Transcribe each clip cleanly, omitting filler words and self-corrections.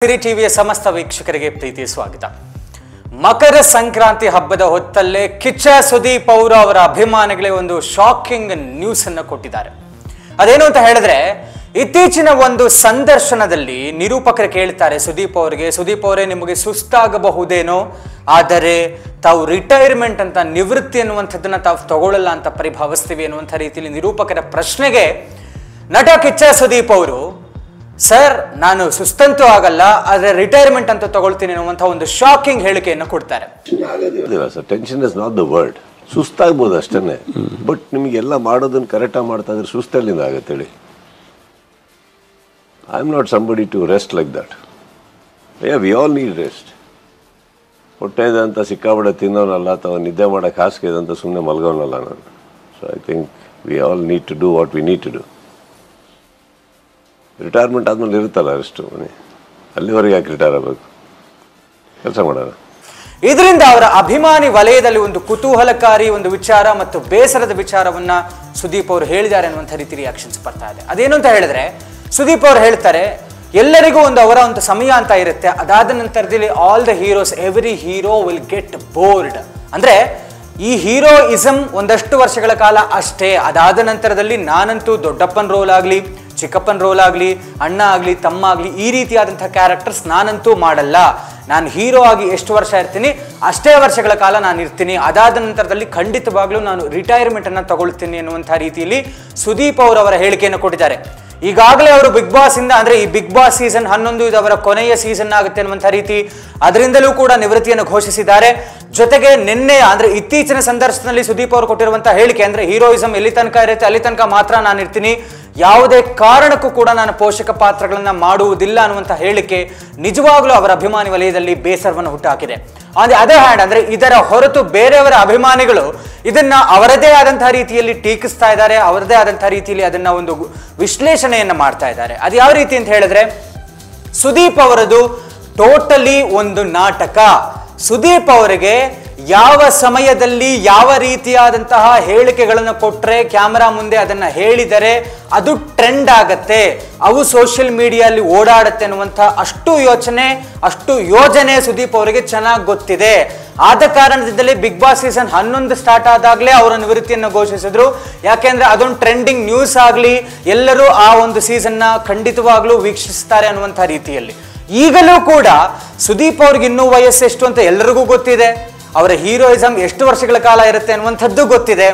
ಸಿರಿ ಟಿವಿಯ ಸಮಸ್ತ ವೀಕ್ಷಕರಿಗೆ ಪ್ರೀತಿಯ ಸ್ವಾಗತ. ಮಕರ ಸಂಕ್ರಾಂತಿ ಹಬ್ಬದ ಹೊತ್ತಲ್ಲೇ ಕಿಚ್ಚ ಸುದೀಪ್ ಅವರು ಅವರ ಅಭಿಮಾನಿಗಳಿಗೆ ಒಂದು ಶಾಕಿಂಗ್ ನ್ಯೂಸ್ ಅನ್ನು ಕೊಟ್ಟಿದ್ದಾರೆ. ಅದೇನು ಅಂತ ಹೇಳಿದ್ರೆ, ಇತ್ತೀಚಿನ ಒಂದು ಸಂದರ್ಶನದಲ್ಲಿ ನಿರೂಪಕರು ಕೇಳ್ತಾರೆ ಸುದೀಪ್ ಅವರೇ ನಿಮಗೆ ಸುಸ್ತಾಗಬಹುದೇನೋ, ಆದರೆ ತಾವು ರಿಟೈರ್ಮೆಂಟ್ ಅಂತ ನಿವೃತ್ತಿ ಅನ್ನುವಂಥದ್ದನ್ನ ತಾವು ತಗೊಳ್ಳಲ್ಲ ಅಂತ ಪರಿಭಾವಿಸ್ತೀವಿ ಅನ್ನುವಂಥ ರೀತಿಯಲ್ಲಿ ನಿರೂಪಕರ ಪ್ರಶ್ನೆಗೆ ನಟ ಕಿಚ್ಚ ಸುದೀಪ್ ಅವರು, ಸರ್ ನಾನು ಸುಸ್ತಂತೂ ಆಗಲ್ಲ, ಆದರೆ ರಿಟೈರ್ಮೆಂಟ್ ಅಂತ ತಗೊಳ್ತೀನಿ ಅನ್ನುವಂಥ ಒಂದು ಶಾಕಿಂಗ್ ಹೇಳಿಕೆಯನ್ನು ಕೊಡ್ತಾರೆ. Tension is not the word. ಸುಸ್ತಾಗ್ಬೋದು ಅಷ್ಟೇ, ಬಟ್ ನಿಮಗೆಲ್ಲ ಮಾಡೋದನ್ನ ಕರೆಕ್ಟಾಗಿ ಮಾಡ್ತಾ ಇದ್ರೆ ಸುಸ್ತಲ್ಲಿಂದ ಆಗುತ್ತೆ ಹೇಳಿ. I am not somebody to rest like that. We all need rest. ಹೊಟ್ಟೆ ಇದೆ ಅಂತ ಸಿಕ್ಕಾಬಡೆ ತಿನ್ನೋನಲ್ಲ, ಅಥವಾ ನಿದ್ದೆ ಮಾಡೋಕ್ಕೆ ಹಾಸಿಗೆ ಇದೆ ಅಂತ ಸುಮ್ಮನೆ ಮಲ್ಗೋನಲ್ಲ ನಾನು. So I think we all need to do what we need to do. Retirement ಆದ್ಮೇಲೆ ಇರುತ್ತಲ್ಲ ಅಷ್ಟು ಮನೆ, ಅಲ್ಲಿವರೆಗೆ ಯಾಕೆ ರಿಟೈರ್ ಆಗಬೇಕು, ಕೆಲಸ ಮಾಡೋಣ. ಇದರಿಂದ ಅವರ ಅಭಿಮಾನಿ ವಲಯದಲ್ಲಿ ಒಂದು ಕುತೂಹಲಕಾರಿ ಒಂದು ವಿಚಾರ ಮತ್ತು ಬೇಸರದ ವಿಚಾರವನ್ನ ಸುದೀಪ್ ಅವರು ಹೇಳಿದ್ದಾರೆ ಅನ್ನುವಂಥ ರೀತಿ ರಿಯಾಕ್ಷನ್ಸ್ ಬರ್ತಾ ಇದೆ. ಅದೇನು ಅಂತ ಹೇಳಿದ್ರೆ, ಸುದೀಪ್ ಅವರು ಹೇಳ್ತಾರೆ, ಎಲ್ಲರಿಗೂ ಅವರ ಒಂದು ಸಮಯ ಅಂತ ಇರುತ್ತೆ. ಅದಾದ ನಂತರದಲ್ಲಿ all the heroes, every hero will get bored. ಅಂದ್ರೆ ಈ ಹೀರೋಯಿಸಮ್ ಒಂದಷ್ಟು ವರ್ಷಗಳ ಕಾಲ ಅಷ್ಟೇ. ಅದಾದ ನಂತರದಲ್ಲಿ ನಾನಂತೂ ದೊಡ್ಡಪ್ಪನ ರೋಲ್ ಆಗಲಿ, ಚಿಕ್ಕಪ್ಪನ ರೋಲ್ ಆಗಲಿ, ಅಣ್ಣ ಆಗಲಿ, ತಮ್ಮ ಆಗಲಿ, ಈ ರೀತಿಯಾದಂಥ ಕ್ಯಾರೆಕ್ಟರ್ಸ್ ನಾನಂತೂ ಮಾಡಲ್ಲ. ನಾನು ಹೀರೋ ಆಗಿ ಎಷ್ಟು ವರ್ಷ ಇರ್ತೀನಿ ಅಷ್ಟೇ ವರ್ಷಗಳ ಕಾಲ ನಾನು ಇರ್ತೀನಿ. ಅದಾದ ನಂತರದಲ್ಲಿ ಖಂಡಿತವಾಗ್ಲೂ ನಾನು ರಿಟೈರ್ಮೆಂಟ್ ಅನ್ನು ತಗೊಳ್ತೀನಿ ಅನ್ನುವಂಥ ರೀತಿಯಲ್ಲಿ ಸುದೀಪ್ ಅವರ ಹೇಳಿಕೆಯನ್ನು ಕೊಟ್ಟಿದ್ದಾರೆ. ಈಗಾಗಲೇ ಅವರು ಬಿಗ್ ಬಾಸ್ ಇಂದ, ಅಂದ್ರೆ ಈ ಬಿಗ್ ಬಾಸ್ ಸೀಸನ್ 11 ಇದು ಅವರ ಕೊನೆಯ ಸೀಸನ್ ಆಗುತ್ತೆ ಅನ್ನುವಂಥ ರೀತಿ, ಅದರಿಂದಲೂ ಕೂಡ ನಿವೃತ್ತಿಯನ್ನು ಘೋಷಿಸಿದ್ದಾರೆ. ಜೊತೆಗೆ ನಿನ್ನೆ ಅಂದ್ರೆ ಇತ್ತೀಚಿನ ಸಂದರ್ಶನದಲ್ಲಿ ಸುದೀಪ್ ಅವರು ಕೊಟ್ಟಿರುವಂತಹ ಹೇಳಿಕೆ ಅಂದ್ರೆ, ಹೀರೋಯಿಸಮ್ ಎಲ್ಲಿ ತನಕ ಇರುತ್ತೆ ಅಲ್ಲಿ ತನಕ ಮಾತ್ರ ನಾನು ಇರ್ತೀನಿ, ಯಾವುದೇ ಕಾರಣಕ್ಕೂ ಕೂಡ ನಾನು ಪೋಷಕ ಪಾತ್ರಗಳನ್ನ ಮಾಡುವುದಿಲ್ಲ ಅನ್ನುವಂಥ ಹೇಳಿಕೆ ನಿಜವಾಗ್ಲೂ ಅವರ ಅಭಿಮಾನಿ ವಲಯದಲ್ಲಿ ಬೇಸರವನ್ನು ಹುಟ್ಟುಹಾಕಿದೆ. ಅದೇ ಹ್ಯಾಂಡ್ ಅಂದ್ರೆ ಇದರ ಹೊರತು ಬೇರೆಯವರ ಅಭಿಮಾನಿಗಳು ಇದನ್ನ ಅವರದೇ ಆದಂತಹ ರೀತಿಯಲ್ಲಿ ಟೀಕಿಸ್ತಾ ಇದ್ದಾರೆ, ಅವರದೇ ಆದಂತಹ ರೀತಿಯಲ್ಲಿ ಅದನ್ನ ಒಂದು ವಿಶ್ಲೇಷಣೆಯನ್ನ ಮಾಡ್ತಾ ಇದ್ದಾರೆ. ಅದು ಯಾವ ರೀತಿ ಅಂತ ಹೇಳಿದ್ರೆ, ಸುದೀಪ್ ಅವರದು ಟೋಟಲಿ ಒಂದು ನಾಟಕ. ಸುದೀಪ್ ಅವರಿಗೆ ಯಾವ ಸಮಯದಲ್ಲಿ ಯಾವ ರೀತಿಯಾದಂತಹ ಹೇಳಿಕೆಗಳನ್ನು ಕೊಟ್ಟರೆ, ಕ್ಯಾಮರಾ ಮುಂದೆ ಅದನ್ನ ಹೇಳಿದರೆ ಅದು ಟ್ರೆಂಡ್ ಆಗತ್ತೆ, ಅವು ಸೋಷಿಯಲ್ ಮೀಡಿಯಲ್ಲಿ ಓಡಾಡುತ್ತೆ ಅನ್ನುವಂಥ ಅಷ್ಟು ಯೋಜನೆ ಸುದೀಪ್ ಅವರಿಗೆ ಚೆನ್ನಾಗಿ ಗೊತ್ತಿದೆ. ಆದ ಕಾರಣದಿಂದಲೇ ಬಿಗ್ ಬಾಸ್ ಸೀಸನ್ 11 ಸ್ಟಾರ್ಟ್ ಆದಾಗಲೇ ಅವರ ನಿವೃತ್ತಿಯನ್ನು ಘೋಷಿಸಿದ್ರು. ಯಾಕೆಂದ್ರೆ ಅದೊಂದು ಟ್ರೆಂಡಿಂಗ್ ನ್ಯೂಸ್ ಆಗಲಿ, ಎಲ್ಲರೂ ಆ ಒಂದು ಸೀಸನ್ನ ಖಂಡಿತವಾಗ್ಲೂ ವೀಕ್ಷಿಸ್ತಾರೆ ಅನ್ನುವಂಥ ರೀತಿಯಲ್ಲಿ. ಈಗಲೂ ಕೂಡ ಸುದೀಪ್ ಅವ್ರಿಗೆ ಇನ್ನೂ ವಯಸ್ಸು ಎಷ್ಟು ಅಂತ ಎಲ್ಲರಿಗೂ ಗೊತ್ತಿದೆ, ಅವರ ಹೀರೋಯಿಸಮ್ ಎಷ್ಟು ವರ್ಷಗಳ ಕಾಲ ಇರುತ್ತೆ ಅನ್ನುವಂಥದ್ದು ಗೊತ್ತಿದೆ.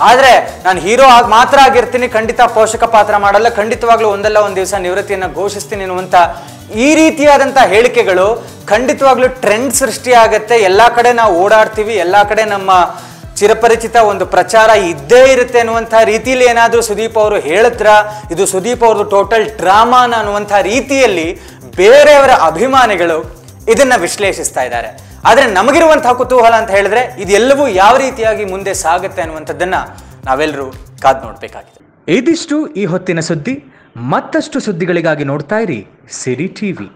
ಆದ್ರೆ ನಾನು ಹೀರೋ ಮಾತ್ರ ಆಗಿರ್ತೀನಿ, ಖಂಡಿತ ಪೋಷಕ ಪಾತ್ರ ಮಾಡಲ್ಲ, ಖಂಡಿತವಾಗ್ಲೂ ಒಂದಲ್ಲ ಒಂದು ದಿವಸ ನಿವೃತ್ತಿಯನ್ನು ಘೋಷಿಸ್ತೀನಿ ಅನ್ನುವಂಥ ಈ ರೀತಿಯಾದಂತಹ ಹೇಳಿಕೆಗಳು ಖಂಡಿತವಾಗ್ಲೂ ಟ್ರೆಂಡ್ ಸೃಷ್ಟಿ ಆಗತ್ತೆ. ಎಲ್ಲಾ ಕಡೆ ನಾವು ಓಡಾಡ್ತೀವಿ, ಎಲ್ಲಾ ಕಡೆ ನಮ್ಮ ಚಿರಪರಿಚಿತ ಒಂದು ಪ್ರಚಾರ ಇದ್ದೇ ಇರುತ್ತೆ ಅನ್ನುವಂಥ ರೀತಿಯಲ್ಲಿ ಏನಾದರೂ ಸುದೀಪ್ ಅವರು ಹೇಳಿದ್ರ, ಇದು ಸುದೀಪ್ ಅವ್ರದ್ದು ಟೋಟಲ್ ಡ್ರಾಮಾನ ಅನ್ನುವಂಥ ರೀತಿಯಲ್ಲಿ ಬೇರೆಯವರ ಅಭಿಮಾನಿಗಳು ಇದನ್ನ ವಿಶ್ಲೇಷಿಸ್ತಾ ಇದ್ದಾರೆ. ಆದ್ರೆ ನಮಗಿರುವಂತಹ ಕುತೂಹಲ ಅಂತ ಹೇಳಿದ್ರೆ, ಇದೆಲ್ಲವೂ ಯಾವ ರೀತಿಯಾಗಿ ಮುಂದೆ ಸಾಗುತ್ತೆ ಅನ್ನುವಂಥದ್ದನ್ನ ನಾವೆಲ್ಲರೂ ಕಾದು ನೋಡ್ಬೇಕಾಗಿದೆ. ಇದಿಷ್ಟು ಈ ಹೊತ್ತಿನ ಸುದ್ದಿ. ಮತ್ತಷ್ಟು ಸುದ್ದಿಗಳಿಗಾಗಿ ನೋಡ್ತಾ ಇರಿ ಸಿರಿ ಟಿವಿ.